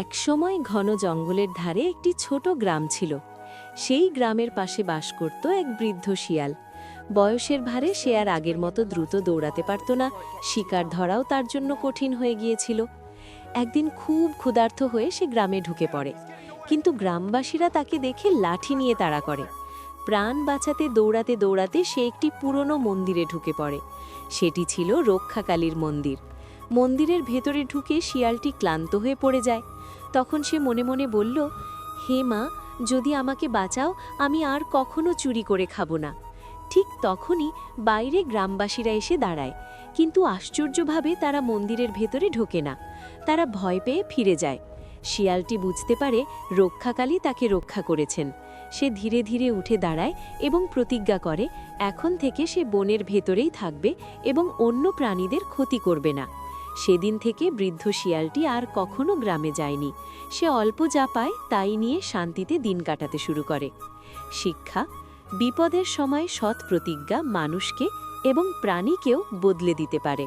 একসময় ঘন জঙ্গলের ধারে একটি ছোট গ্রাম ছিল। সেই গ্রামের পাশে বাস করত এক বৃদ্ধ শিয়াল। বয়সের ভারে সে আর আগের মতো দ্রুত দৌড়াতে পারত না, শিকার ধরাও তার জন্য কঠিন হয়ে গিয়েছিল। একদিন খুব ক্ষুধার্ত হয়ে সে গ্রামে ঢুকে পড়ে, কিন্তু গ্রামবাসীরা তাকে দেখে লাঠি নিয়ে তাড়া করে। প্রাণ বাঁচাতে দৌড়াতে দৌড়াতে সে একটি পুরনো মন্দিরে ঢুকে পড়ে। সেটি ছিল রক্ষাকালীর মন্দির। মন্দিরের ভেতরে ঢুকে শিয়ালটি ক্লান্ত হয়ে পড়ে যায়। তখন সে মনে মনে বলল, হে মা, যদি আমাকে বাঁচাও, আমি আর কখনো চুরি করে খাবো না। ঠিক তখনই বাইরে গ্রামবাসীরা এসে দাঁড়ায়, কিন্তু আশ্চর্যভাবে তারা মন্দিরের ভেতরে ঢোকে না। তারা ভয় পেয়ে ফিরে যায়। শিয়ালটি বুঝতে পারে রক্ষাকালী তাকে রক্ষা করেছেন। সে ধীরে ধীরে উঠে দাঁড়ায় এবং প্রতিজ্ঞা করে এখন থেকে সে বনের ভেতরেই থাকবে এবং অন্য প্রাণীদের ক্ষতি করবে না। সেদিন থেকে বৃদ্ধ শিয়ালটি আর কখনো গ্রামে যায়নি। সে অল্প যা পায় তাই নিয়ে শান্তিতে দিন কাটাতে শুরু করে। শিক্ষা: বিপদের সময় সৎ প্রতিজ্ঞা মানুষকে এবং প্রাণীকেও বদলে দিতে পারে।